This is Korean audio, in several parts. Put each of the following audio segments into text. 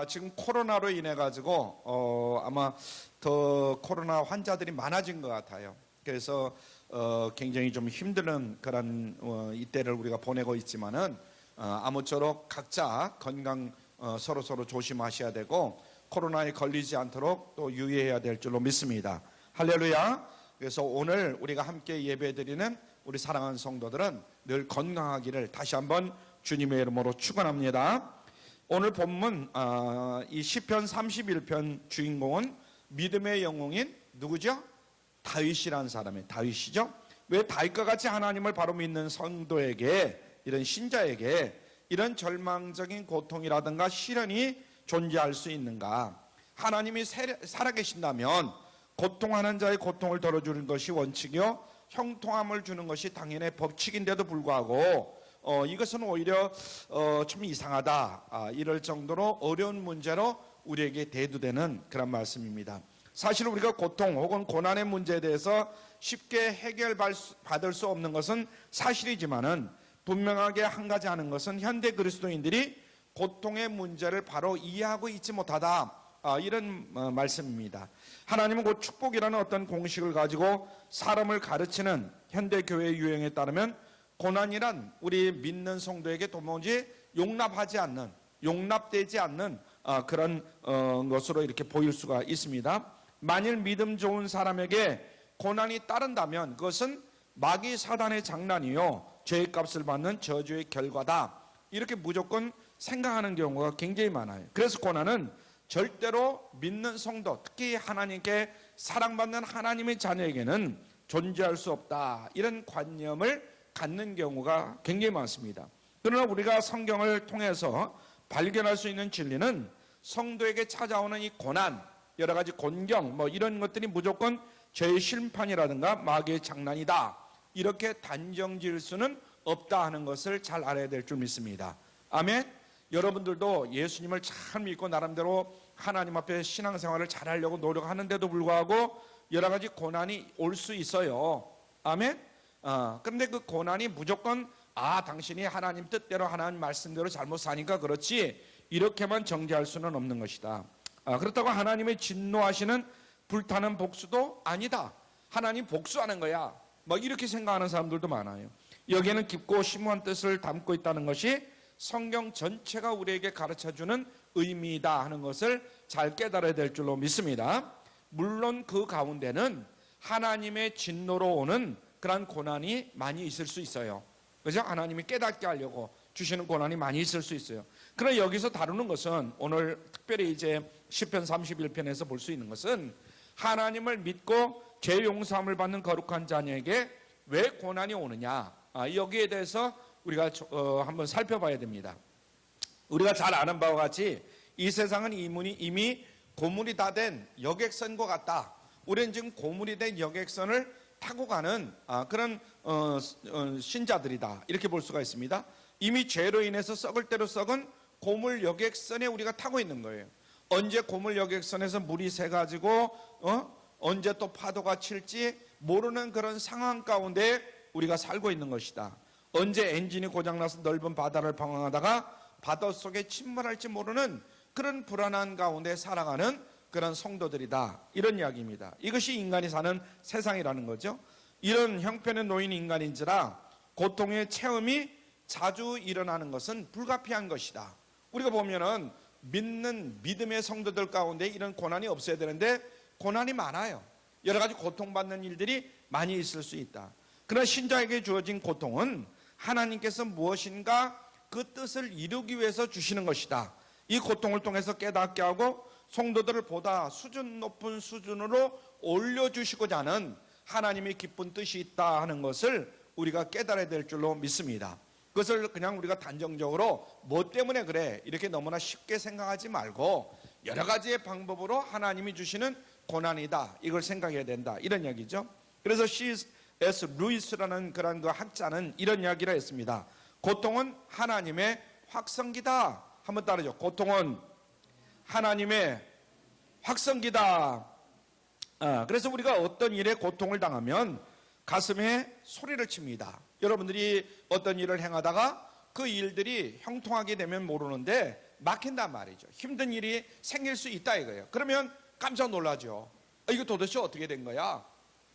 지금 코로나로 인해 가지고 아마 더 코로나 환자들이 많아진 것 같아요. 그래서 굉장히 좀 힘든 그런 이때를 우리가 보내고 있지만은 아무쪼록 각자 건강 서로 조심하셔야 되고 코로나에 걸리지 않도록 또 유의해야 될 줄로 믿습니다. 할렐루야. 그래서 오늘 우리가 함께 예배드리는 우리 사랑하는 성도들은 늘 건강하기를 다시 한번 주님의 이름으로 축원합니다. 오늘 본문 이 시편 31편 주인공은 믿음의 영웅인 누구죠? 다윗이라는 사람이에요. 다윗이죠. 왜 다윗과 같이 하나님을 바로 믿는 성도에게, 이런 신자에게 이런 절망적인 고통이라든가 시련이 존재할 수 있는가? 하나님이 살아계신다면 고통하는 자의 고통을 덜어주는 것이 원칙이요, 형통함을 주는 것이 당연의 법칙인데도 불구하고 이것은 오히려 좀 이상하다, 이럴 정도로 어려운 문제로 우리에게 대두되는 그런 말씀입니다. 사실 우리가 고통 혹은 고난의 문제에 대해서 쉽게 해결받을 수 없는 것은 사실이지만은 분명하게 한 가지 하는 것은 현대 그리스도인들이 고통의 문제를 바로 이해하고 있지 못하다, 이런 말씀입니다. 하나님은 곧 축복이라는 어떤 공식을 가지고 사람을 가르치는 현대 교회의 유행에 따르면 고난이란 우리 믿는 성도에게 도무지 용납되지 않는 그런 것으로 이렇게 보일 수가 있습니다. 만일 믿음 좋은 사람에게 고난이 따른다면 그것은 마귀 사단의 장난이요, 죄의 값을 받는 저주의 결과다, 이렇게 무조건 생각하는 경우가 굉장히 많아요. 그래서 고난은 절대로 믿는 성도, 특히 하나님께 사랑받는 하나님의 자녀에게는 존재할 수 없다, 이런 관념을 갖는 경우가 굉장히 많습니다. 그러나 우리가 성경을 통해서 발견할 수 있는 진리는 성도에게 찾아오는 이 고난, 여러 가지 곤경, 이런 것들이 무조건 죄의 심판이라든가 마귀의 장난이다, 이렇게 단정 지을 수는 없다 하는 것을 잘 알아야 될 줄 믿습니다. 아멘. 여러분들도 예수님을 잘 믿고 나름대로 하나님 앞에 신앙생활을 잘하려고 노력하는데도 불구하고 여러 가지 고난이 올 수 있어요. 아멘. 그런데 그 고난이 무조건 당신이 하나님 뜻대로 하나님 말씀대로 잘못 사니까 그렇지, 이렇게만 정죄할 수는 없는 것이다. 그렇다고 하나님의 진노하시는 불타는 복수도 아니다, 하나님 복수하는 거야, 이렇게 생각하는 사람들도 많아요. 여기에는 깊고 심오한 뜻을 담고 있다는 것이 성경 전체가 우리에게 가르쳐주는 의미이다 하는 것을 잘 깨달아야 될 줄로 믿습니다. 물론 그 가운데는 하나님의 진노로 오는 그런 고난이 많이 있을 수 있어요. 그죠? 하나님이 깨닫게 하려고 주시는 고난이 많이 있을 수 있어요. 그러나 여기서 다루는 것은, 오늘 특별히 이제 시편 31편에서 볼 수 있는 것은, 하나님을 믿고 죄 용서함을 받는 거룩한 자녀에게 왜 고난이 오느냐, 여기에 대해서 우리가 한번 살펴봐야 됩니다. 우리가 잘 아는 바와 같이 이 세상은 이미 고물이 다 된 여객선과 같다. 우리는 지금 고물이 된 여객선을 타고 가는 그런 신자들이다, 이렇게 볼 수가 있습니다. 이미 죄로 인해서 썩을 대로 썩은 고물 여객선에 우리가 타고 있는 거예요. 언제 고물 여객선에서 물이 새가지고 언제 또 파도가 칠지 모르는 그런 상황 가운데 우리가 살고 있는 것이다. 언제 엔진이 고장나서 넓은 바다를 방황하다가 바닷속에 침몰할지 모르는 그런 불안한 가운데 살아가는 그런 성도들이다, 이런 이야기입니다. 이것이 인간이 사는 세상이라는 거죠. 이런 형편에 놓인 인간인지라 고통의 체험이 자주 일어나는 것은 불가피한 것이다. 우리가 보면은 믿는 믿음의 성도들 가운데 이런 고난이 없어야 되는데 고난이 많아요. 여러 가지 고통받는 일들이 많이 있을 수 있다. 그러나 신자에게 주어진 고통은 하나님께서 무엇인가 그 뜻을 이루기 위해서 주시는 것이다. 이 고통을 통해서 깨닫게 하고 성도들을 보다 수준 높은 수준으로 올려주시고자 하는 하나님의 기쁜 뜻이 있다 하는 것을 우리가 깨달아야 될 줄로 믿습니다. 그것을 그냥 우리가 단정적으로 뭐 때문에 그래, 이렇게 너무나 쉽게 생각하지 말고 여러 가지의 방법으로 하나님이 주시는 고난이다, 이걸 생각해야 된다, 이런 이야기죠. 그래서 C.S. 루이스라는 그런 그 학자는 이런 이야기를 했습니다. 고통은 하나님의 확성기다. 한번 따르죠. 고통은 하나님의 확성기다. 그래서 우리가 어떤 일에 고통을 당하면 가슴에 소리를 칩니다. 여러분들이 어떤 일을 행하다가 그 일들이 형통하게 되면 모르는데 막힌단 말이죠. 힘든 일이 생길 수 있다 이거예요. 그러면 깜짝 놀라죠. 이거 도대체 어떻게 된 거야?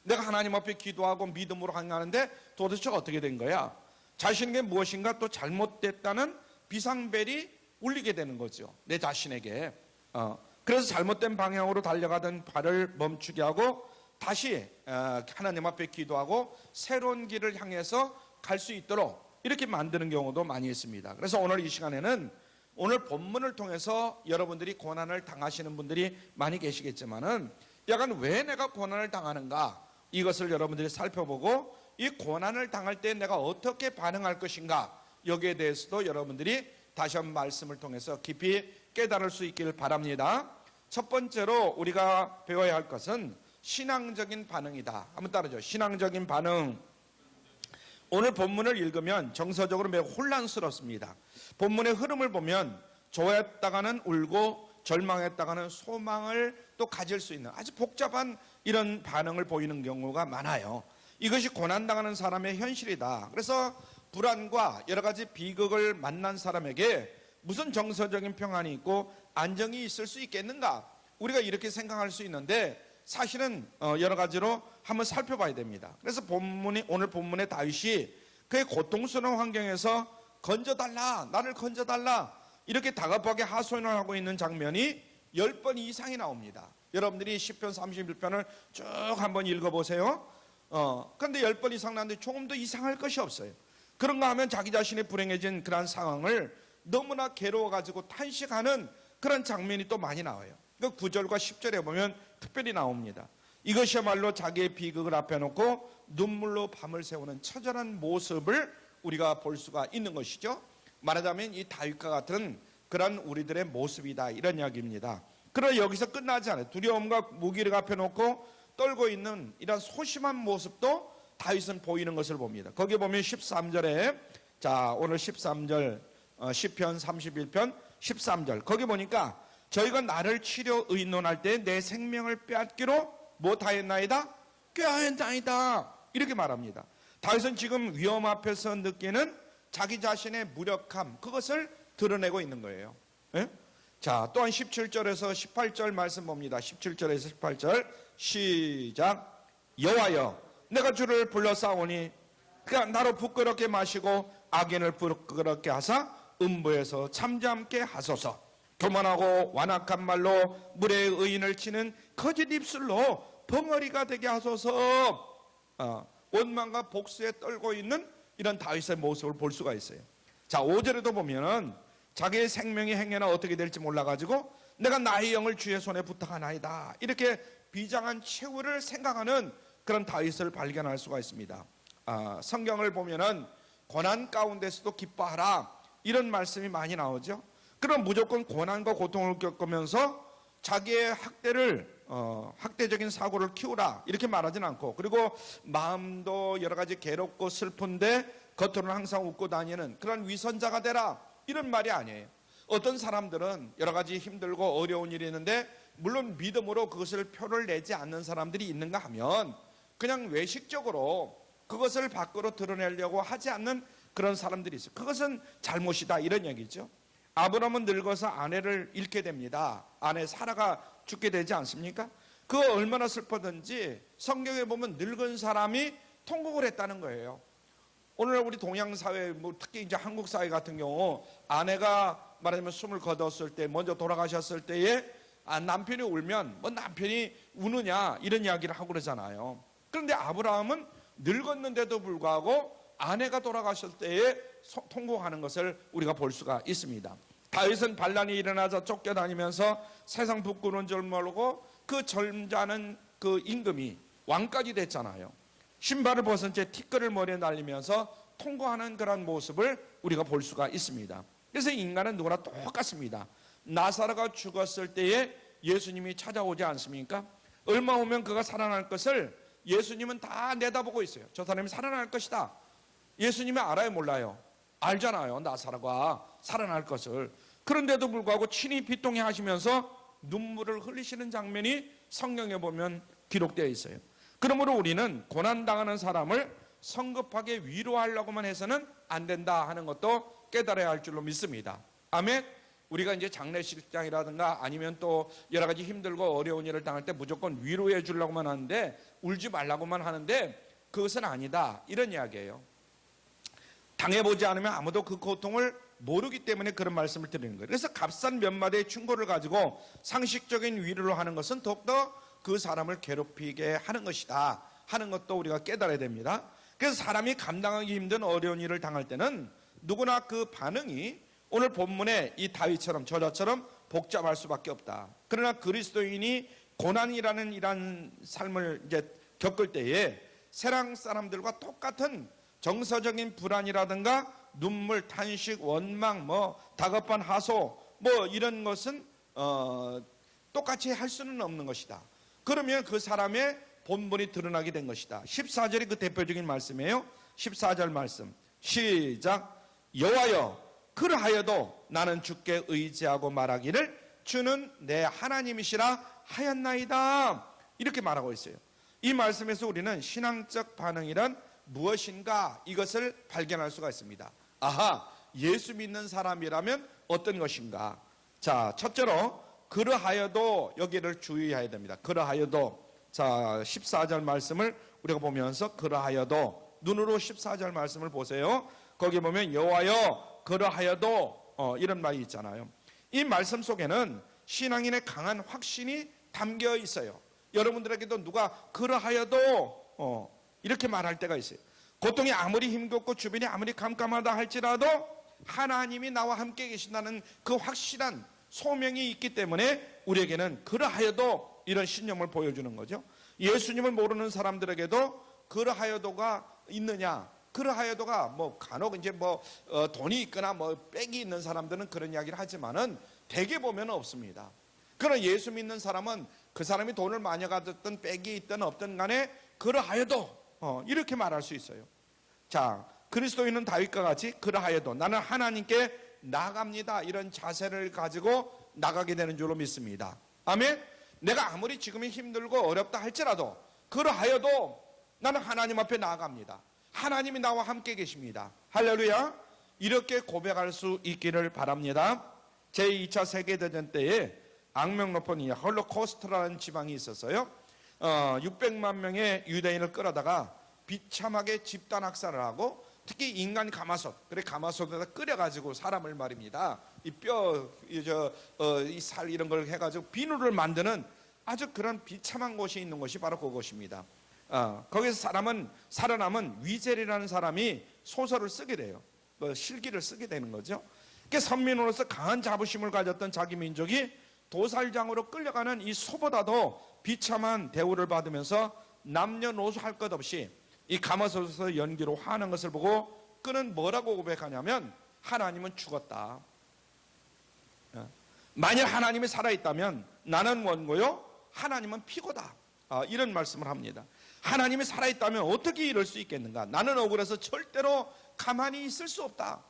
내가 하나님 앞에 기도하고 믿음으로 행하는데 도대체 어떻게 된 거야? 자신에게 무엇인가 또 잘못됐다는 비상벨이 울리게 되는 거죠. 내 자신에게. 그래서 잘못된 방향으로 달려가던 발을 멈추게 하고 다시 하나님 앞에 기도하고 새로운 길을 향해서 갈 수 있도록 이렇게 만드는 경우도 많이 있습니다. 그래서 오늘 이 시간에는 오늘 본문을 통해서 여러분들이 고난을 당하시는 분들이 많이 계시겠지만은 약간 왜 내가 고난을 당하는가 이것을 여러분들이 살펴보고 이 고난을 당할 때 내가 어떻게 반응할 것인가 여기에 대해서도 여러분들이 다시 한번 말씀을 통해서 깊이 깨달을 수 있기를 바랍니다. 첫 번째로 우리가 배워야 할 것은 신앙적인 반응이다. 한번 따라줘. 신앙적인 반응. 오늘 본문을 읽으면 정서적으로 매우 혼란스럽습니다. 본문의 흐름을 보면 좋아했다가는 울고 절망했다가는 소망을 또 가질 수 있는 아주 복잡한 이런 반응을 보이는 경우가 많아요. 이것이 고난당하는 사람의 현실이다. 그래서 불안과 여러 가지 비극을 만난 사람에게 무슨 정서적인 평안이 있고 안정이 있을 수 있겠는가? 우리가 이렇게 생각할 수 있는데 사실은 여러 가지로 한번 살펴봐야 됩니다. 그래서 오늘 본문의 다윗이 그의 고통스러운 환경에서 건져달라, 나를 건져달라 이렇게 다급하게 하소연을 하고 있는 장면이 10번 이상이 나옵니다. 여러분들이 시편 31편을 쭉 한번 읽어보세요. 그런데 10번 이상 나는데 조금 더 이상할 것이 없어요. 그런가 하면 자기 자신의 불행해진 그런 상황을 너무나 괴로워가지고 탄식하는 그런 장면이 또 많이 나와요. 그 9절과 10절에 보면 특별히 나옵니다. 이것이야말로 자기의 비극을 앞에 놓고 눈물로 밤을 새우는 처절한 모습을 우리가 볼 수가 있는 것이죠. 말하자면 이 다윗과 같은 그런 우리들의 모습이다 이런 이야기입니다. 그러나 여기서 끝나지 않아요. 두려움과 무기를 앞에 놓고 떨고 있는 이런 소심한 모습도 다윗은 보이는 것을 봅니다. 거기 보면 13절에 자 오늘 13절 시편 31편 13절 거기 보니까 저희가 나를 치려 의논할 때 내 생명을 빼앗기로 못하였나이다 꾀하였나이다 이렇게 말합니다. 다윗은 지금 위험 앞에서 느끼는 자기 자신의 무력함 그것을 드러내고 있는 거예요. 예? 자 또한 17절에서 18절 말씀 봅니다. 17절에서 18절 시작. 여호와여 내가 주를 불러싸오니 그가 나로 부끄럽게 마시고 악인을 부끄럽게 하사 음부에서 잠잠게 하소서. 교만하고 완악한 말로 물의 의인을 치는 거짓 입술로 벙어리가 되게 하소서. 원망과 복수에 떨고 있는 이런 다윗의 모습을 볼 수가 있어요. 자 5절에도 보면은 자기의 생명이 행여나 어떻게 될지 몰라가지고 내가 나의 영을 주의 손에 부탁하나이다 이렇게 비장한 최후를 생각하는 그런 다윗을 발견할 수가 있습니다. 성경을 보면은 고난 가운데서도 기뻐하라 이런 말씀이 많이 나오죠. 그럼 무조건 고난과 고통을 겪으면서 자기의 학대적인 사고를 키우라 이렇게 말하진 않고 그리고 마음도 여러 가지 괴롭고 슬픈데 겉으로는 항상 웃고 다니는 그런 위선자가 되라 이런 말이 아니에요. 어떤 사람들은 여러 가지 힘들고 어려운 일이 있는데 물론 믿음으로 그것을 표를 내지 않는 사람들이 있는가 하면 그냥 외식적으로 그것을 밖으로 드러내려고 하지 않는 그런 사람들이 있어요. 그것은 잘못이다 이런 얘기죠. 아브라함은 늙어서 아내를 잃게 됩니다. 아내 사라가 죽게 되지 않습니까? 그거 얼마나 슬퍼든지 성경에 보면 늙은 사람이 통곡을 했다는 거예요. 오늘 우리 동양 사회, 특히 이제 한국 사회 같은 경우 아내가 말하자면 숨을 거뒀을 때, 먼저 돌아가셨을 때에 남편이 울면 뭐 남편이 우느냐 이런 이야기를 하고 그러잖아요. 그런데 아브라함은 늙었는데도 불구하고 아내가 돌아가실 때에 통곡하는 것을 우리가 볼 수가 있습니다. 다윗은 반란이 일어나서 쫓겨다니면서 세상 부끄러운 줄 모르고 그 젊자는 그 임금이 왕까지 됐잖아요. 신발을 벗은 채 티끌을 머리에 날리면서 통곡하는 그런 모습을 우리가 볼 수가 있습니다. 그래서 인간은 누구나 똑같습니다. 나사로가 죽었을 때에 예수님이 찾아오지 않습니까? 얼마 후면 그가 살아날 것을 예수님은 다 내다보고 있어요. 저 사람이 살아날 것이다. 예수님이 알아요 몰라요? 알잖아요. 나사로가 살아날 것을. 그런데도 불구하고 친히 비통해 하시면서 눈물을 흘리시는 장면이 성경에 보면 기록되어 있어요. 그러므로 우리는 고난당하는 사람을 성급하게 위로하려고만 해서는 안 된다 하는 것도 깨달아야 할 줄로 믿습니다. 아멘. 우리가 이제 장례식장이라든가 아니면 또 여러 가지 힘들고 어려운 일을 당할 때 무조건 위로해 주려고만 하는데, 울지 말라고만 하는데 그것은 아니다, 이런 이야기예요. 당해보지 않으면 아무도 그 고통을 모르기 때문에 그런 말씀을 드리는 거예요. 그래서 값싼 몇 마디의 충고를 가지고 상식적인 위로를 하는 것은 더욱더 그 사람을 괴롭히게 하는 것이다 하는 것도 우리가 깨달아야 됩니다. 그래서 사람이 감당하기 힘든 어려운 일을 당할 때는 누구나 그 반응이 오늘 본문의 이 다윗처럼 저자처럼 복잡할 수밖에 없다. 그러나 그리스도인이 고난이라는 이런 삶을 이제 겪을 때에 세상 사람들과 똑같은 정서적인 불안이라든가 눈물, 탄식, 원망, 다급한 하소 이런 것은 똑같이 할 수는 없는 것이다. 그러면 그 사람의 본분이 드러나게 된 것이다. 14절이 그 대표적인 말씀이에요. 14절 말씀 시작. 여호와여, 그러하여도 나는 주께 의지하고 말하기를 주는 내 하나님이시라 하였나이다, 이렇게 말하고 있어요. 이 말씀에서 우리는 신앙적 반응이란 무엇인가, 이것을 발견할 수가 있습니다. 아하, 예수 믿는 사람이라면 어떤 것인가. 자, 첫째로 그러하여도, 여기를 주의해야 됩니다. 그러하여도. 자, 14절 말씀을 우리가 보면서 그러하여도, 눈으로 14절 말씀을 보세요. 거기 보면 여호와여 그러하여도 이런 말이 있잖아요. 이 말씀 속에는 신앙인의 강한 확신이 담겨 있어요. 여러분들에게도 누가 그러하여도 이렇게 말할 때가 있어요. 고통이 아무리 힘겹고 주변이 아무리 깜깜하다 할지라도 하나님이 나와 함께 계신다는 그 확실한 소명이 있기 때문에 우리에게는 그러하여도 이런 신념을 보여주는 거죠. 예수님을 모르는 사람들에게도 그러하여도가 있느냐, 그러하여도가 간혹 이제 돈이 있거나 빽이 있는 사람들은 그런 이야기를 하지만은 대개 보면 없습니다. 그러나 예수 믿는 사람은 그 사람이 돈을 많이 가졌든 빽이 있든 없든 간에 그러하여도 이렇게 말할 수 있어요. 자, 그리스도인은 다윗과 같이 그러하여도 나는 하나님께 나아갑니다, 이런 자세를 가지고 나가게 되는 줄로 믿습니다. 아멘. 내가 아무리 지금이 힘들고 어렵다 할지라도 그러하여도 나는 하나님 앞에 나아갑니다. 하나님이 나와 함께 계십니다. 할렐루야. 이렇게 고백할 수 있기를 바랍니다. 제2차 세계대전 때에 악명 높은 홀로코스트라는 지방이 있었어요. 600만 명의 유대인을 끌어다가 비참하게 집단 학살을 하고, 특히 인간 가마솥, 그래 가마솥에다 끓여가지고 사람을 말입니다. 이 뼈, 이 살 이런 걸 해가지고 비누를 만드는 아주 그런 비참한 곳이 있는 곳이 바로 그곳입니다. 거기서 살아남은 위젤이라는 사람이 소설을 쓰게 돼요. 실기를 쓰게 되는 거죠. 선민으로서 강한 자부심을 가졌던 자기 민족이 도살장으로 끌려가는 이 소보다도 비참한 대우를 받으면서 남녀노소 할 것 없이 이 가마솥에서 연기로 화하는 것을 보고 그는 뭐라고 고백하냐면 하나님은 죽었다. 만일 하나님이 살아있다면 나는 원고요, 하나님은 피고다. 이런 말씀을 합니다. 하나님이 살아있다면 어떻게 이럴 수 있겠는가? 나는 억울해서 절대로 가만히 있을 수 없다.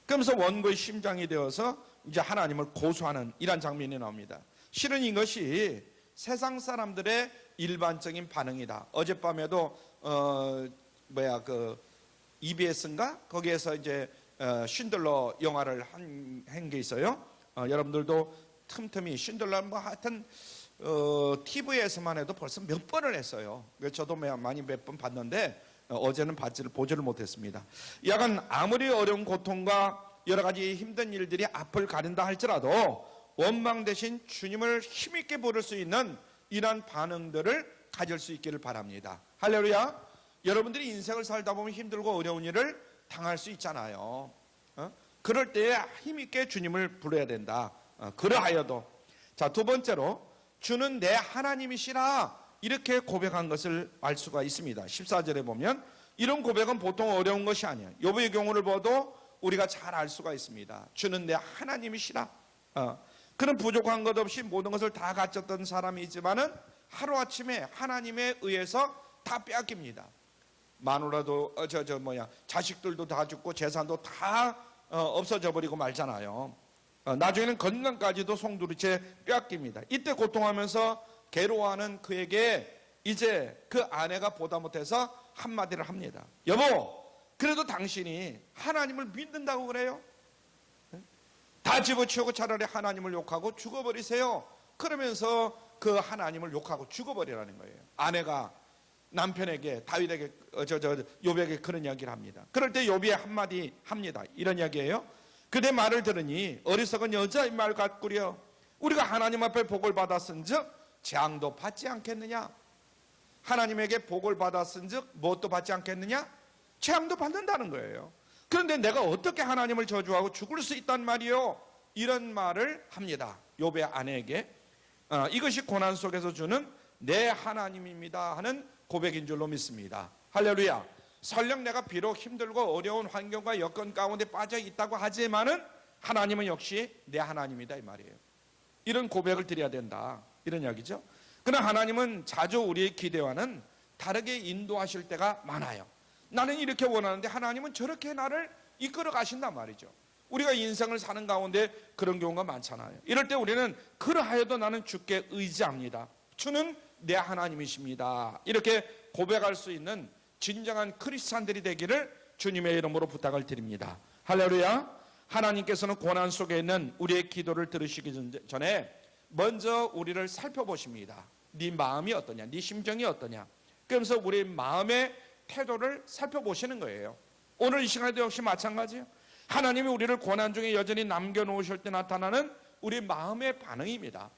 그러면서 원고의 심장이 되어서 이제 하나님을 고소하는 이런 장면이 나옵니다. 실은 이것이 세상 사람들의 일반적인 반응이다. 어젯밤에도 EBS인가 거기에서 이제 쉰들러 영화를 한 게 있어요. 여러분들도 틈틈이 쉰들러 하여튼 TV에서만 해도 벌써 몇 번을 했어요. 저도 많이 몇 번 봤는데 어제는 보지를 못했습니다. 약간 아무리 어려운 고통과 여러 가지 힘든 일들이 앞을 가린다 할지라도 원망 대신 주님을 힘있게 부를 수 있는 이러한 반응들을 가질 수 있기를 바랍니다. 할렐루야. 여러분들이 인생을 살다 보면 힘들고 어려운 일을 당할 수 있잖아요. 그럴 때에 힘있게 주님을 부르어야 된다. 그러하여도. 자, 두 번째로 주는 내 하나님이시라, 이렇게 고백한 것을 알 수가 있습니다. 14절에 보면 이런 고백은 보통 어려운 것이 아니에요. 욥의 경우를 봐도 우리가 잘 알 수가 있습니다. 주는 내 하나님이시라. 그는 부족한 것 없이 모든 것을 다 갖췄던 사람이지만은 하루아침에 하나님에 의해서 다 빼앗깁니다. 마누라도 자식들도 다 죽고 재산도 다 없어져 버리고 말잖아요. 나중에는 건강까지도 송두리째 빼앗깁니다. 이때 고통하면서 괴로워하는 그에게 이제 그 아내가 보다 못해서 한마디를 합니다. 여보, 그래도 당신이 하나님을 믿는다고 그래요? 다 집어치우고 차라리 하나님을 욕하고 죽어버리세요. 그러면서 그 하나님을 욕하고 죽어버리라는 거예요. 아내가 남편에게, 다윗에게, 욥에게 그런 이야기를 합니다. 그럴 때 욥이 한마디 합니다. 이런 이야기예요. 그대 말을 들으니 어리석은 여자의 말 같구려. 우리가 하나님 앞에 복을 받았은즉 재앙도 받지 않겠느냐? 하나님에게 복을 받았은즉 무엇도 받지 않겠느냐? 재앙도 받는다는 거예요. 그런데 내가 어떻게 하나님을 저주하고 죽을 수 있단 말이요? 이런 말을 합니다. 욥의 아내에게. 이것이 고난 속에서 주는 내 하나님입니다 하는 고백인 줄로 믿습니다. 할렐루야. 설령 내가 비록 힘들고 어려운 환경과 여건 가운데 빠져 있다고 하지만은 하나님은 역시 내 하나님이다 이 말이에요. 이런 고백을 드려야 된다, 이런 이야기죠. 그러나 하나님은 자주 우리의 기대와는 다르게 인도하실 때가 많아요. 나는 이렇게 원하는데 하나님은 저렇게 나를 이끌어 가신단 말이죠. 우리가 인생을 사는 가운데 그런 경우가 많잖아요. 이럴 때 우리는 그러하여도 나는 주께 의지합니다. 주는 내 하나님이십니다. 이렇게 고백할 수 있는 진정한 크리스찬들이 되기를 주님의 이름으로 부탁을 드립니다. 할렐루야. 하나님께서는 고난 속에 있는 우리의 기도를 들으시기 전에 먼저 우리를 살펴보십니다. 네 마음이 어떠냐, 네 심정이 어떠냐. 그러면서 우리 마음의 태도를 살펴보시는 거예요. 오늘 이 시간에도 역시 마찬가지예요. 하나님이 우리를 고난 중에 여전히 남겨놓으실 때 나타나는 우리 마음의 반응입니다.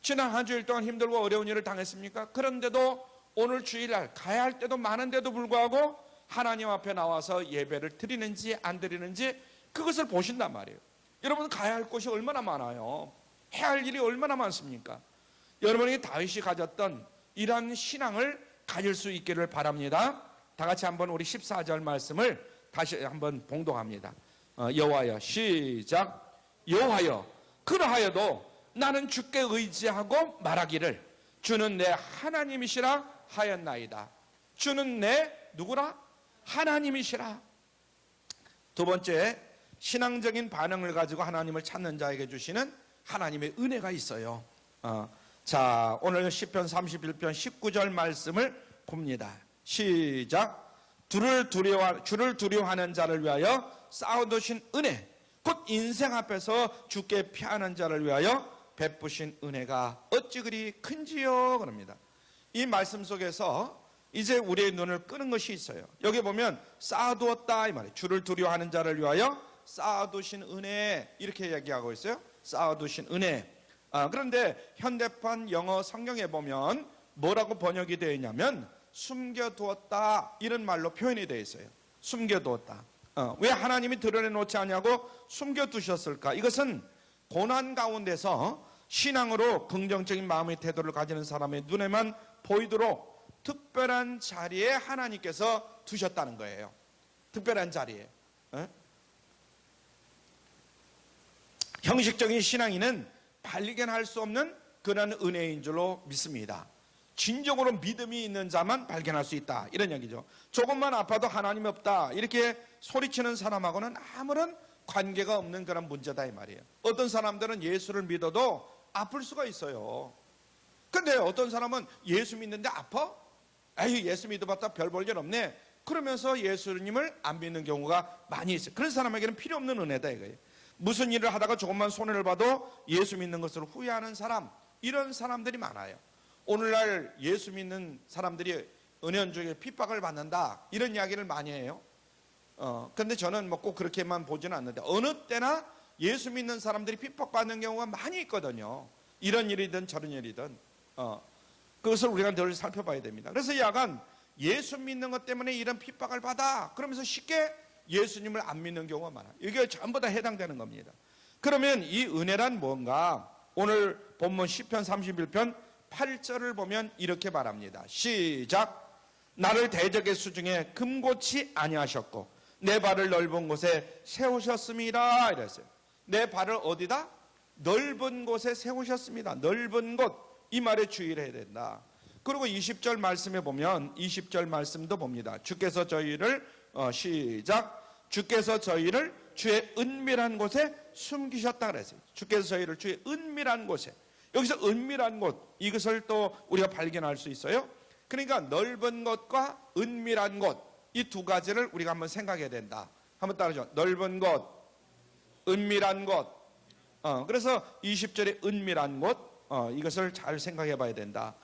지난 한 주일 동안 힘들고 어려운 일을 당했습니까? 그런데도 오늘 주일날 가야 할 때도 많은데도 불구하고 하나님 앞에 나와서 예배를 드리는지 안 드리는지 그것을 보신단 말이에요. 여러분, 가야 할 곳이 얼마나 많아요. 해야 할 일이 얼마나 많습니까? 여러분이 다윗이 가졌던 이러한 신앙을 가질 수 있기를 바랍니다. 다 같이 한번 우리 14절 말씀을 다시 한번 봉독합니다. 여호와여, 시작. 여호와여, 그러하여도 나는 주께 의지하고 말하기를 주는 내 하나님이시라 하였나이다. 주는 내 누구라? 하나님이시라. 두 번째, 신앙적인 반응을 가지고 하나님을 찾는 자에게 주시는 하나님의 은혜가 있어요. 자, 오늘 시편 31편 19절 말씀을 봅니다. 시작. 주를 두려워하는 자를 위하여 쌓아두신 은혜, 곧 인생 앞에서 주께 피하는 자를 위하여 베푸신 은혜가 어찌 그리 큰지요? 그럽니다. 이 말씀 속에서 이제 우리의 눈을 끄는 것이 있어요. 여기 보면 쌓아두었다 이 말이에요. 주를 두려워하는 자를 위하여 쌓아두신 은혜, 이렇게 얘기하고 있어요. 쌓아두신 은혜. 그런데 현대판 영어 성경에 보면 뭐라고 번역이 되어 있냐면 숨겨두었다, 이런 말로 표현이 되어 있어요. 숨겨두었다. 왜 하나님이 드러내놓지 않냐고 숨겨두셨을까? 이것은 고난 가운데서 신앙으로 긍정적인 마음의 태도를 가지는 사람의 눈에만 보이도록 특별한 자리에 하나님께서 두셨다는 거예요. 특별한 자리에. 형식적인 신앙인은 발견할 수 없는 그런 은혜인 줄로 믿습니다. 진정으로 믿음이 있는 자만 발견할 수 있다, 이런 얘기죠. 조금만 아파도 하나님이 없다 이렇게 소리치는 사람하고는 아무런 관계가 없는 그런 문제다 이 말이에요. 어떤 사람들은 예수를 믿어도 아플 수가 있어요. 근데 어떤 사람은 예수 믿는데 아파? 에이, 예수 믿어봤다 별 볼 일 없네, 그러면서 예수님을 안 믿는 경우가 많이 있어요. 그런 사람에게는 필요 없는 은혜다 이거예요. 무슨 일을 하다가 조금만 손해를 봐도 예수 믿는 것을 후회하는 사람, 이런 사람들이 많아요. 오늘날 예수 믿는 사람들이 은연중에 핍박을 받는다, 이런 이야기를 많이 해요. 근데 저는 뭐 꼭 그렇게만 보지는 않는데 어느 때나 예수 믿는 사람들이 핍박받는 경우가 많이 있거든요. 이런 일이든 저런 일이든 그것을 우리가 늘 살펴봐야 됩니다. 그래서 야간 예수 믿는 것 때문에 이런 핍박을 받아 그러면서 쉽게 예수님을 안 믿는 경우가 많아요. 이게 전부 다 해당되는 겁니다. 그러면 이 은혜란 뭔가? 오늘 본문 시편 31편 8절을 보면 이렇게 말합니다. 시작. 나를 대적의 수중에 금고치 아니하셨고 내 발을 넓은 곳에 세우셨습니다, 이랬어요. 내 발을 어디다? 넓은 곳에 세우셨습니다. 넓은 곳, 이 말에 주의를 해야 된다. 그리고 20절 말씀에 보면 20절 말씀도 봅니다. 주께서 저희를 시작. 주께서 저희를 주의 은밀한 곳에 숨기셨다 그랬어요. 주께서 저희를 주의 은밀한 곳에. 여기서 은밀한 곳, 이것을 또 우리가 발견할 수 있어요. 그러니까 넓은 것과 은밀한 것, 이 두 가지를 우리가 한번 생각해야 된다. 한번 따라줘. 넓은 것, 은밀한 것. 그래서 20절에 은밀한 것, 이것을 잘 생각해 봐야 된다.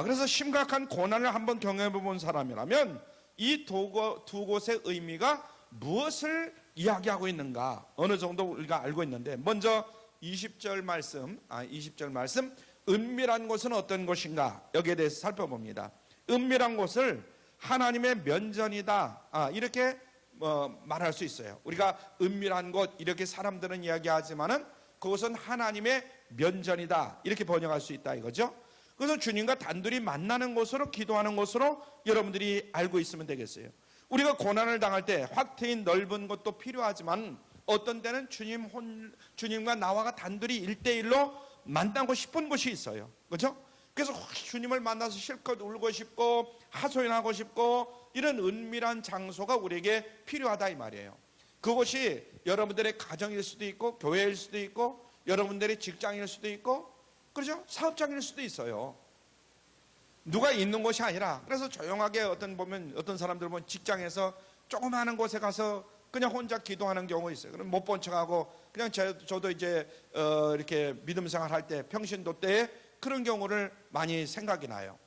그래서 심각한 고난을 한번 경험해 본 사람이라면 이 두 곳의 의미가 무엇을 이야기하고 있는가 어느 정도 우리가 알고 있는데, 먼저 20절 말씀, 은밀한 곳은 어떤 곳인가, 여기에 대해서 살펴봅니다. 은밀한 곳을 하나님의 면전이다, 이렇게 말할 수 있어요. 우리가 은밀한 곳 이렇게 사람들은 이야기하지만은 그것은 하나님의 면전이다, 이렇게 번역할 수 있다 이거죠. 그래서 주님과 단둘이 만나는 곳으로, 기도하는 곳으로 여러분들이 알고 있으면 되겠어요. 우리가 고난을 당할 때 확 트인 넓은 곳도 필요하지만 어떤 때는 주님과 나와 단둘이 1대1로 만나고 싶은 곳이 있어요. 그렇죠? 그래서 주님을 만나서 실컷 울고 싶고 하소연하고 싶고 이런 은밀한 장소가 우리에게 필요하다 이 말이에요. 그곳이 여러분들의 가정일 수도 있고 교회일 수도 있고 여러분들의 직장일 수도 있고, 그렇죠? 사업장일 수도 있어요. 누가 있는 곳이 아니라, 그래서 조용하게 어떤 사람들 보면 직장에서 조그마한 곳에 가서 그냥 혼자 기도하는 경우 있어요. 그럼 못 본 척하고 그냥 저도 이제 이렇게 믿음 생활할 때 평신도 때에 그런 경우를 많이 생각이 나요.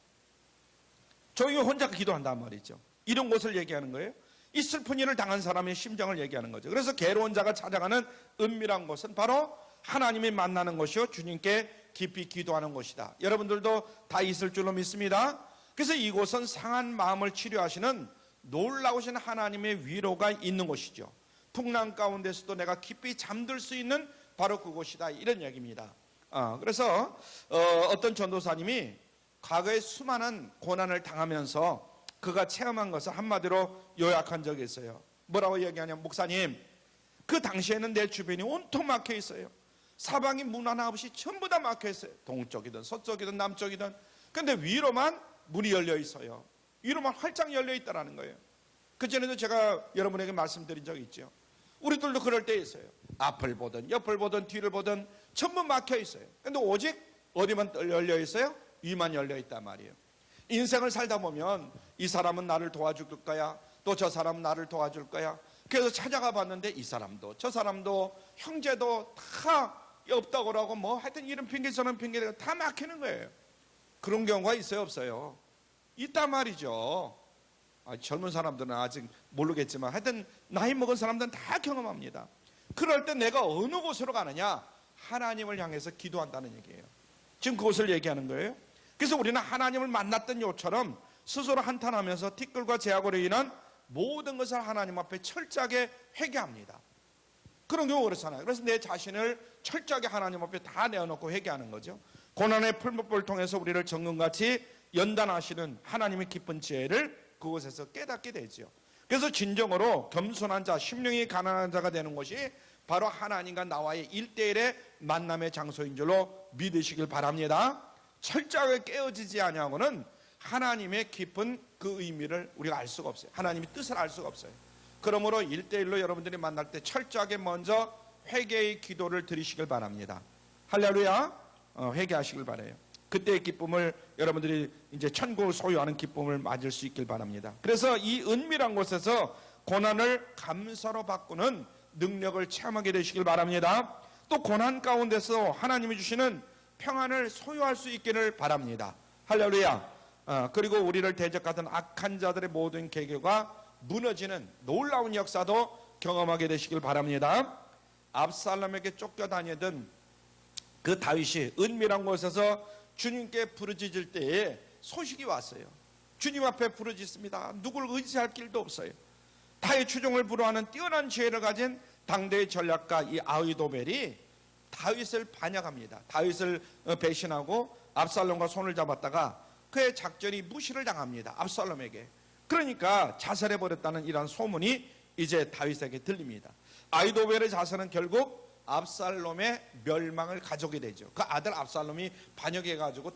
조용히 혼자 기도한단 말이죠. 이런 곳을 얘기하는 거예요. 이 슬픈 일을 당한 사람의 심정을 얘기하는 거죠. 그래서 괴로운 자가 찾아가는 은밀한 곳은 바로 하나님이 만나는 곳이요, 주님께 깊이 기도하는 곳이다. 여러분들도 다 있을 줄로 믿습니다. 그래서 이곳은 상한 마음을 치료하시는 놀라우신 하나님의 위로가 있는 곳이죠. 풍랑 가운데서도 내가 깊이 잠들 수 있는 바로 그곳이다, 이런 얘기입니다. 그래서 어떤 전도사님이 과거에 수많은 고난을 당하면서 그가 체험한 것을 한마디로 요약한 적이 있어요. 뭐라고 얘기하냐면, 목사님, 그 당시에는 내 주변이 온통 막혀 있어요. 사방이 문 하나 없이 전부 다 막혀 있어요. 동쪽이든 서쪽이든 남쪽이든. 근데 위로만 문이 열려 있어요. 위로만 활짝 열려 있다라는 거예요. 그전에도 제가 여러분에게 말씀드린 적이 있죠. 우리들도 그럴 때 있어요. 앞을 보든 옆을 보든 뒤를 보든 전부 막혀 있어요. 근데 오직 어디만 열려 있어요? 위만 열려 있단 말이에요. 인생을 살다 보면 이 사람은 나를 도와줄 거야, 또 저 사람은 나를 도와줄 거야. 그래서 찾아가 봤는데 이 사람도 저 사람도 형제도 다 없다고 하고 뭐 하여튼 이런 핑계 저런 핑계 다 막히는 거예요. 그런 경우가 있어요, 없어요? 있단 말이죠. 젊은 사람들은 아직 모르겠지만 하여튼 나이 먹은 사람들은 다 경험합니다. 그럴 때 내가 어느 곳으로 가느냐? 하나님을 향해서 기도한다는 얘기예요. 지금 그것을 얘기하는 거예요. 그래서 우리는 하나님을 만났던 요처럼 스스로 한탄하면서 티끌과 제약으로 인한 모든 것을 하나님 앞에 철저하게 회개합니다. 그런 경우가 그렇잖아요. 그래서 내 자신을 철저하게 하나님 앞에 다 내어놓고 회개하는 거죠. 고난의 풀무불을 통해서 우리를 정금같이 연단하시는 하나님의 깊은 지혜를 그곳에서 깨닫게 되죠. 그래서 진정으로 겸손한 자, 심령이 가난한 자가 되는 것이 바로 하나님과 나와의 1대1의 만남의 장소인 줄로 믿으시길 바랍니다. 철저하게 깨어지지 아니하고는 하나님의 깊은 그 의미를 우리가 알 수가 없어요. 하나님의 뜻을 알 수가 없어요. 그러므로 1대1로 여러분들이 만날 때 철저하게 먼저 회개의 기도를 드리시길 바랍니다. 할렐루야. 회개하시길 바라요. 그때의 기쁨을 여러분들이 이제 천국을 소유하는 기쁨을 맞을 수 있길 바랍니다. 그래서 이 은밀한 곳에서 고난을 감사로 바꾸는 능력을 체험하게 되시길 바랍니다. 또 고난 가운데서 하나님이 주시는 평안을 소유할 수 있기를 바랍니다. 할렐루야. 그리고 우리를 대적하던 악한 자들의 모든 계교가 무너지는 놀라운 역사도 경험하게 되시길 바랍니다. 압살롬에게 쫓겨다니던 그 다윗이 은밀한 곳에서 주님께 부르짖을 때에 소식이 왔어요. 주님 앞에 부르짖습니다. 누굴 의지할 길도 없어요. 타의 추종을 불허하는 뛰어난 지혜를 가진 당대의 전략가 이 아히도벨이 다윗을 반역합니다. 다윗을 배신하고 압살롬과 손을 잡았다가 그의 작전이 무시를 당합니다. 압살롬에게. 그러니까 자살해버렸다는 이런 소문이 이제 다윗에게 들립니다. 아히도벨의 자살은 결국 압살롬의 멸망을 가져오게 되죠. 그 아들 압살롬이 반역해가지고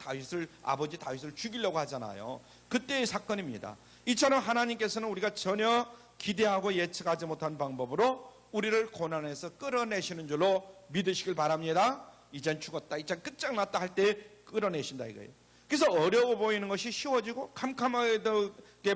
아버지 다윗을 죽이려고 하잖아요. 그때의 사건입니다. 이처럼 하나님께서는 우리가 전혀 기대하고 예측하지 못한 방법으로 우리를 고난에서 끌어내시는 줄로 믿으시길 바랍니다. 이젠 죽었다, 이젠 끝장났다 할 때 끌어내신다 이거예요. 그래서 어려워 보이는 것이 쉬워지고 캄캄하게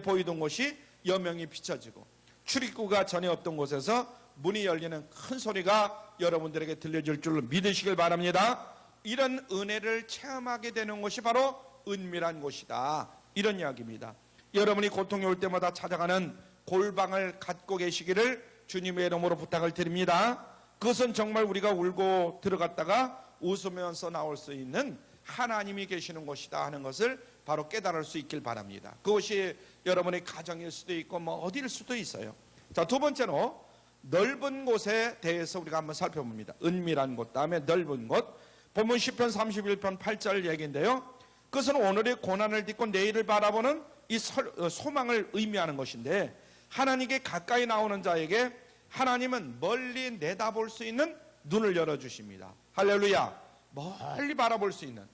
보이던 곳이 여명이 비춰지고 출입구가 전에 없던 곳에서 문이 열리는 큰 소리가 여러분들에게 들려줄 줄로 믿으시길 바랍니다. 이런 은혜를 체험하게 되는 곳이 바로 은밀한 곳이다, 이런 이야기입니다. 여러분이 고통이 올 때마다 찾아가는 골방을 갖고 계시기를 주님의 이름으로 부탁을 드립니다. 그것은 정말 우리가 울고 들어갔다가 웃으면서 나올 수 있는 하나님이 계시는 곳이다 하는 것을 바로 깨달을 수 있길 바랍니다. 그것이 여러분의 가정일 수도 있고 어디일 수도 있어요. 자, 두 번째로 넓은 곳에 대해서 우리가 한번 살펴봅니다. 은밀한 곳, 다음에 넓은 곳. 본문 시편 31편 8절 얘기인데요, 그것은 오늘의 고난을 딛고 내일을 바라보는 이 소망을 의미하는 것인데, 하나님께 가까이 나오는 자에게 하나님은 멀리 내다볼 수 있는 눈을 열어주십니다. 할렐루야. 멀리 바라볼 수 있는,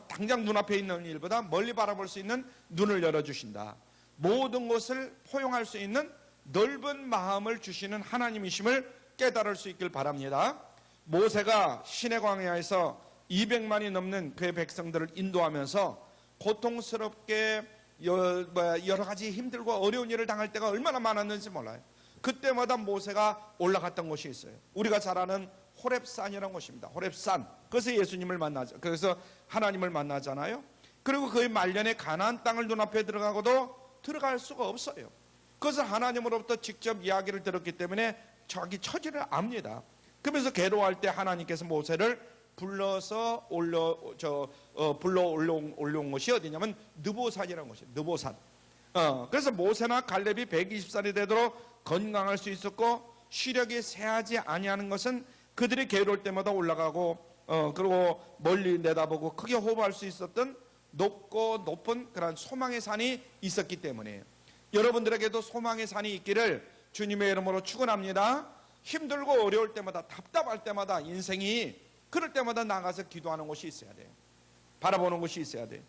당장 눈앞에 있는 일보다 멀리 바라볼 수 있는 눈을 열어주신다. 모든 것을 포용할 수 있는 넓은 마음을 주시는 하나님이심을 깨달을 수 있길 바랍니다. 모세가 시내 광야에서 200만이 넘는 그의 백성들을 인도하면서 고통스럽게 여러 가지 힘들고 어려운 일을 당할 때가 얼마나 많았는지 몰라요. 그때마다 모세가 올라갔던 곳이 있어요. 우리가 잘 아는 호렙산이라는 곳입니다. 호렙산. 그래서 예수님을 만나죠. 그래서 하나님을 만나잖아요. 그리고 그의 말년에 가나안 땅을 눈앞에 들어가고도 들어갈 수가 없어요. 그것을 하나님으로부터 직접 이야기를 들었기 때문에 자기 처지를 압니다. 그러면서 괴로워할 때 하나님께서 모세를 불러서 올려온 곳이 어디냐면 느보산이라는 곳이에요. 느보산. 그래서 모세나 갈렙이 120살이 되도록 건강할 수 있었고, 시력이 쇠하지 아니하는 것은 그들이 괴로울 때마다 올라가고 그리고 멀리 내다보고 크게 호흡할 수 있었던 높고 높은 그런 소망의 산이 있었기 때문이에요. 여러분들에게도 소망의 산이 있기를 주님의 이름으로 축원합니다. 힘들고 어려울 때마다, 답답할 때마다, 인생이 그럴 때마다 나가서 기도하는 곳이 있어야 돼요. 바라보는 곳이 있어야 돼요.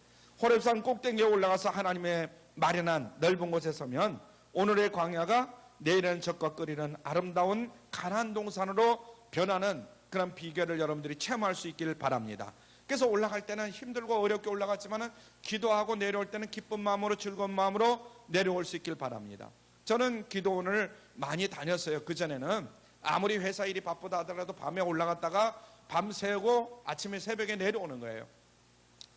호렙산 꼭대기에 올라가서 하나님의 마련한 넓은 곳에 서면 오늘의 광야가 내일은 젖과 끓이는 아름다운 가나안 동산으로 변하는 그런 비결을 여러분들이 체험할 수 있기를 바랍니다. 그래서 올라갈 때는 힘들고 어렵게 올라갔지만 기도하고 내려올 때는 기쁜 마음으로, 즐거운 마음으로 내려올 수 있길 바랍니다. 저는 기도원을 많이 다녔어요. 그전에는 아무리 회사 일이 바쁘다 하더라도 밤에 올라갔다가 밤새고 아침에 새벽에 내려오는 거예요.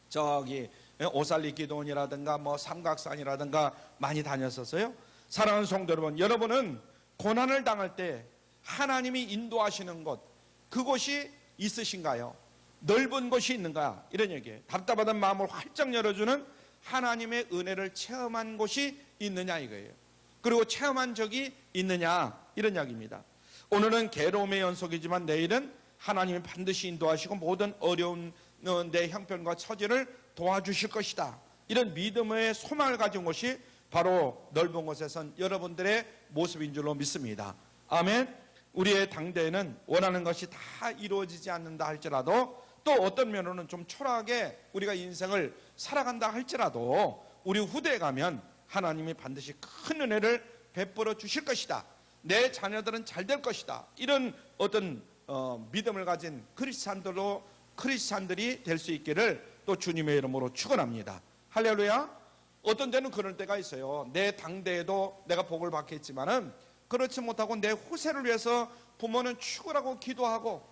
저기 오살리 기도원이라든가 삼각산이라든가 많이 다녔었어요. 사랑하는 성도 여러분, 여러분은 고난을 당할 때 하나님이 인도하시는 곳, 그곳이 있으신가요? 넓은 곳이 있는가? 이런 얘기예요. 답답하던 마음을 활짝 열어주는 하나님의 은혜를 체험한 곳이 있느냐 이거예요. 그리고 체험한 적이 있느냐, 이런 이야기입니다. 오늘은 괴로움의 연속이지만 내일은 하나님이 반드시 인도하시고 모든 어려운 내 형편과 처지를 도와주실 것이다. 이런 믿음의 소망을 가진 곳이 바로 넓은 곳에선 여러분들의 모습인 줄로 믿습니다. 아멘. 우리의 당대에는 원하는 것이 다 이루어지지 않는다 할지라도, 또 어떤 면으로는 좀 초라하게 우리가 인생을 살아간다 할지라도 우리 후대에 가면 하나님이 반드시 큰 은혜를 베풀어 주실 것이다. 내 자녀들은 잘 될 것이다. 이런 어떤 믿음을 가진 크리스찬들이 될 수 있기를 또 주님의 이름으로 축원합니다. 할렐루야. 어떤 때는 그럴 때가 있어요. 내 당대에도 내가 복을 받겠지만은 그렇지 못하고 내 후세를 위해서 부모는 축원하고 기도하고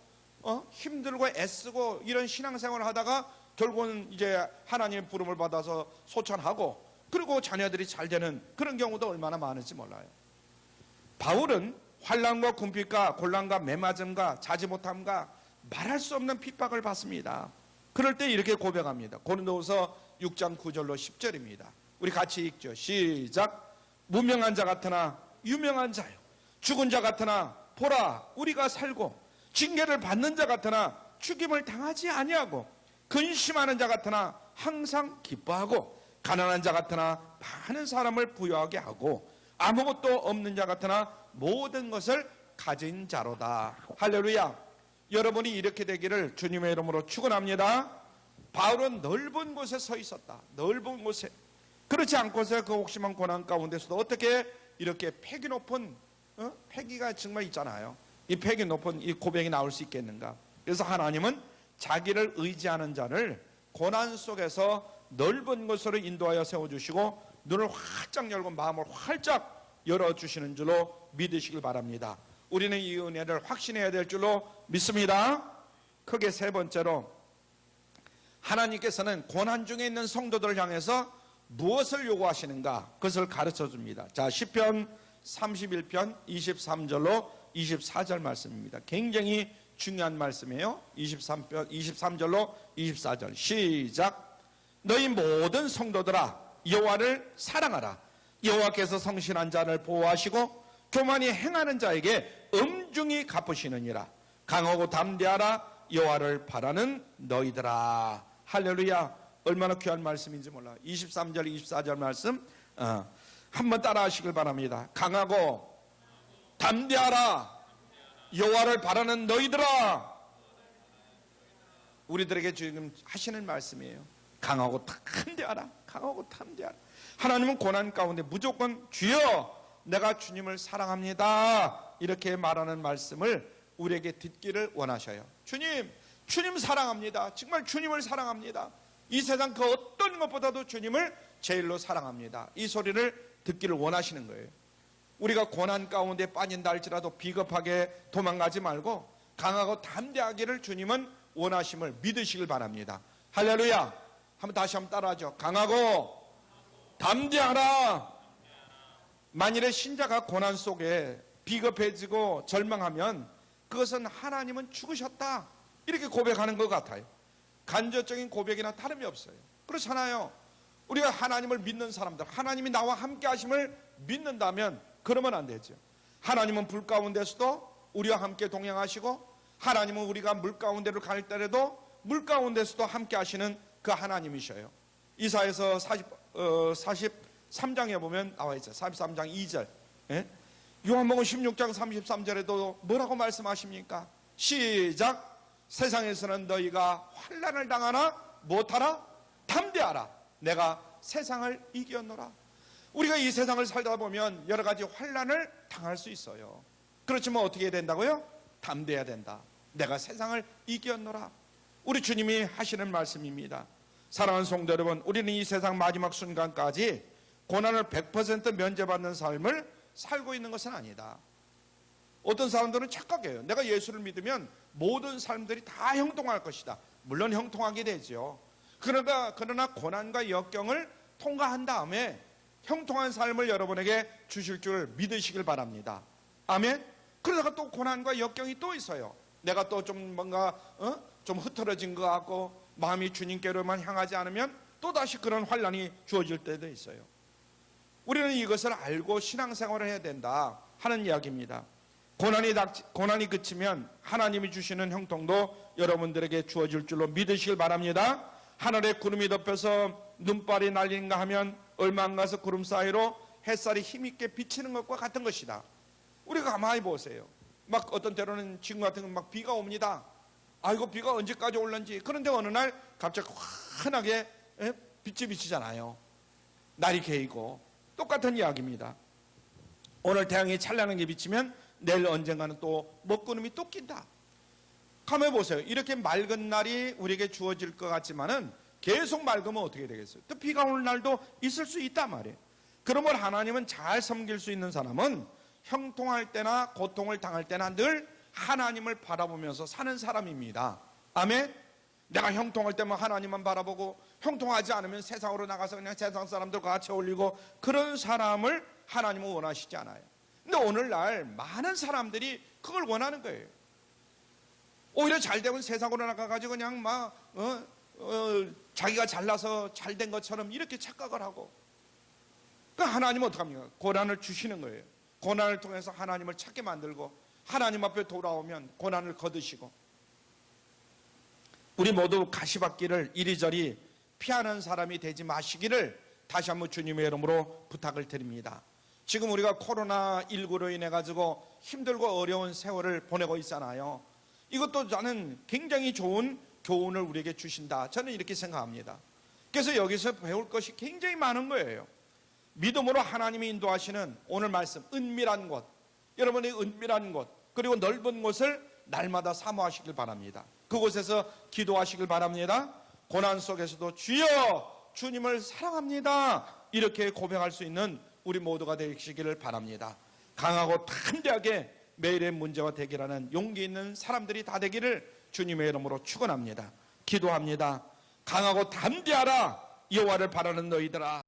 힘들고 애쓰고 이런 신앙생활을 하다가 결국은 이제 하나님의 부름을 받아서 소천하고, 그리고 자녀들이 잘 되는 그런 경우도 얼마나 많은지 몰라요. 바울은 환난과 궁핍과 곤란과 매맞음과 자지 못함과 말할 수 없는 핍박을 받습니다. 그럴 때 이렇게 고백합니다. 고린도후서 6장 9절로 10절입니다. 우리 같이 읽죠. 시작. 무명한 자 같으나 유명한 자요, 죽은 자 같으나 보라 우리가 살고, 징계를 받는 자 같으나 죽임을 당하지 아니하고, 근심하는 자 같으나 항상 기뻐하고, 가난한 자 같으나 많은 사람을 부유하게 하고, 아무것도 없는 자 같으나 모든 것을 가진 자로다. 할렐루야. 여러분이 이렇게 되기를 주님의 이름으로 축원합니다. 바울은 넓은 곳에 서 있었다. 넓은 곳에. 그렇지 않고서 그 혹심한 고난 가운데서도 어떻게 이렇게 패기 높은 패기가 정말 있잖아요. 이 패기 높은 이 고백이 나올 수 있겠는가? 그래서 하나님은 자기를 의지하는 자를 고난 속에서 넓은 곳으로 인도하여 세워주시고 눈을 활짝 열고 마음을 활짝 열어주시는 줄로 믿으시길 바랍니다. 우리는 이 은혜를 확신해야 될 줄로 믿습니다. 크게 세 번째로, 하나님께서는 고난 중에 있는 성도들을 향해서 무엇을 요구하시는가, 그것을 가르쳐 줍니다. 자, 시편 31편 23절로 24절 말씀입니다. 굉장히 중요한 말씀이에요. 23절로 24절 시작. 너희 모든 성도들아 여호와를 사랑하라. 여호와께서 성실한 자를 보호하시고 교만히 행하는 자에게 엄중히 갚으시느니라. 강하고 담대하라. 여호와를 바라는 너희들아. 할렐루야. 얼마나 귀한 말씀인지 몰라. 23절 24절 말씀 한번 따라 하시길 바랍니다. 강하고 담대하라. 여호와를 바라는 너희들아. 우리들에게 지금 하시는 말씀이에요. 강하고 담대하라. 강하고 담대하라. 하나님은 고난 가운데 무조건 주여 내가 주님을 사랑합니다 이렇게 말하는 말씀을 우리에게 듣기를 원하셔요. 주님 사랑합니다. 정말 주님을 사랑합니다. 이 세상 그 어떤 것보다도 주님을 제일로 사랑합니다. 이 소리를 듣기를 원하시는 거예요. 우리가 고난 가운데 빠진다 할지라도 비겁하게 도망가지 말고 강하고 담대하기를 주님은 원하심을 믿으시길 바랍니다. 할렐루야. 다시 한번 따라하죠. 강하고 담대하라. 만일에 신자가 고난 속에 비겁해지고 절망하면 그것은 하나님은 죽으셨다 이렇게 고백하는 것 같아요. 간접적인 고백이나 다름이 없어요. 그렇잖아요. 우리가 하나님을 믿는 사람들, 하나님이 나와 함께 하심을 믿는다면 그러면 안 되죠. 하나님은 불 가운데서도 우리와 함께 동행하시고, 하나님은 우리가 물 가운데로 갈 때라도 물 가운데서도 함께 하시는 그 하나님이셔요. 이사야서 43장에 보면 나와 있어요. 43장 2절. 예? 요한복음 16장 33절에도 뭐라고 말씀하십니까? 시작. 세상에서는 너희가 환난을 당하나 못하라. 담대하라. 내가 세상을 이겼노라. 우리가 이 세상을 살다 보면 여러 가지 환난을 당할 수 있어요. 그렇지만 어떻게 해야 된다고요? 담대해야 된다. 내가 세상을 이겼노라. 우리 주님이 하시는 말씀입니다. 사랑하는 성도 여러분, 우리는 이 세상 마지막 순간까지 고난을 100% 면제받는 삶을 살고 있는 것은 아니다. 어떤 사람들은 착각해요. 내가 예수를 믿으면 모든 사람들이 다 형통할 것이다. 물론 형통하게 되죠. 그러나 고난과 역경을 통과한 다음에 형통한 삶을 여러분에게 주실 줄 믿으시길 바랍니다. 아멘. 그러다가 또 고난과 역경이 또 있어요. 내가 또 좀 뭔가 좀 흐트러진 것 같고 마음이 주님께로만 향하지 않으면 또다시 그런 환난이 주어질 때도 있어요. 우리는 이것을 알고 신앙생활을 해야 된다 하는 이야기입니다. 고난이 그치면 하나님이 주시는 형통도 여러분들에게 주어질 줄로 믿으시길 바랍니다. 하늘에 구름이 덮여서 눈발이 날리는가 하면 얼마 안 가서 구름 사이로 햇살이 힘있게 비치는 것과 같은 것이다. 우리가 가만히 보세요. 막 어떤 때로는 지금 같은 건 막 비가 옵니다. 아이고 비가 언제까지 올는지. 그런데 어느 날 갑자기 환하게 빛이 비치잖아요. 날이 개이고. 똑같은 이야기입니다. 오늘 태양이 찬란하게 비치면 내일 언젠가는 또 먹구름이 또 낀다. 가만히 보세요. 이렇게 맑은 날이 우리에게 주어질 것 같지만은 계속 맑으면 어떻게 되겠어요? 또 비가 오는 날도 있을 수 있단 말이에요. 그러므로 하나님은 잘 섬길 수 있는 사람은 형통할 때나 고통을 당할 때나 늘 하나님을 바라보면서 사는 사람입니다. 아멘. 내가 형통할 때만 하나님만 바라보고 형통하지 않으면 세상으로 나가서 그냥 세상 사람들과 같이 어울리고 그런 사람을 하나님은 원하시지 않아요. 근데 오늘날 많은 사람들이 그걸 원하는 거예요. 오히려 잘 되면 세상으로 나가가지고 그냥 막 자기가 잘나서 잘 된 것처럼 이렇게 착각을 하고. 그러니까 하나님은 어떡합니까? 고난을 주시는 거예요. 고난을 통해서 하나님을 찾게 만들고 하나님 앞에 돌아오면 고난을 거두시고. 우리 모두 가시밭길을 이리저리 피하는 사람이 되지 마시기를 다시 한번 주님의 이름으로 부탁을 드립니다. 지금 우리가 코로나19로 인해 가지고 힘들고 어려운 세월을 보내고 있잖아요. 이것도 저는 굉장히 좋은 교훈을 우리에게 주신다. 저는 이렇게 생각합니다. 그래서 여기서 배울 것이 굉장히 많은 거예요. 믿음으로 하나님이 인도하시는 오늘 말씀, 은밀한 곳, 여러분의 은밀한 곳, 그리고 넓은 곳을 날마다 사모하시길 바랍니다. 그곳에서 기도하시길 바랍니다. 고난 속에서도 주여 주님을 사랑합니다. 이렇게 고백할 수 있는 우리 모두가 되시기를 바랍니다. 강하고 담대하게 매일의 문제와 대결하는 용기 있는 사람들이 다 되기를 주님의 이름으로 축원합니다. 기도합니다. 강하고 담대하라. 여호와를 바라는 너희들아.